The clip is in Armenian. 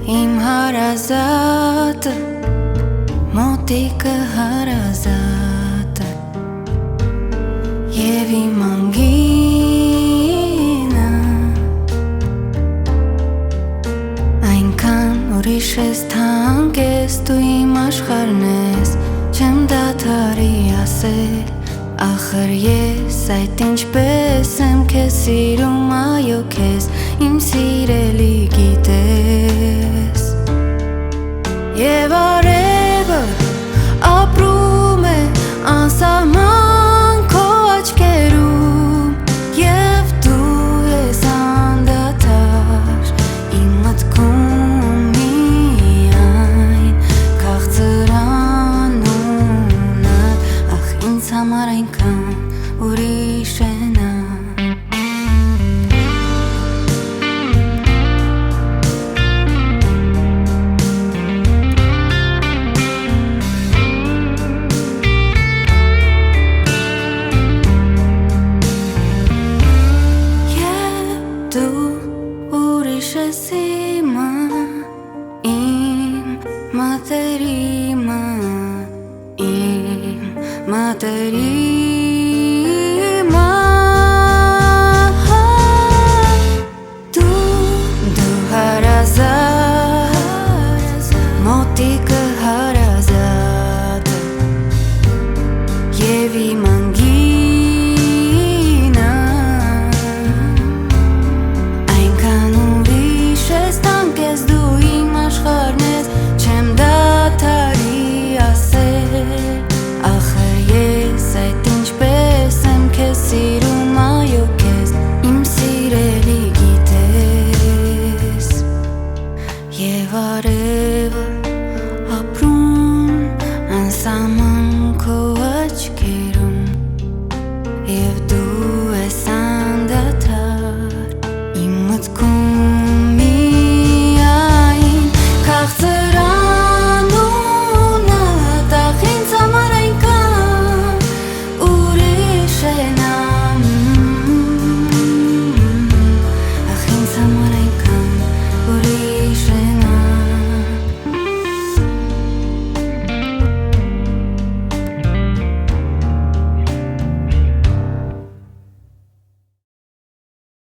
Իմ հարազատը, մոտիկը հարազատը Եվ իմ անգինը Այնքան ուրիշ ես թանկ ես Դու իմ աշխարհն ես Չեմ դադարի ասել Ախր ես այդ ինչպես եմ քեզ սիրում Այո քեզ իմ սիրելի գիտես Եվ արևը ապրում է անսահման քո աչքերում Եվ դու ես անդադար իմ մտքում միայն Քաղցր անունդ Ախ ինձ համար այնքան ուրիշ է նա Մատերիմը, իմ մատերիմը Դու հարազատ, մոտիկը հարազատը Եվ իմ անգինը Այնքան ուրիշ ես թանկ ես դու իմ աշխարհն ես Չեմ դադարի ասել Ախր ես այդ ինչպես եմ քեզ սիրում Այո քեզ իմ սիրելի գիտես Եվ արևը ապրում անսահման քո աչքերում Եվ դու ես անդադար իմ մտքում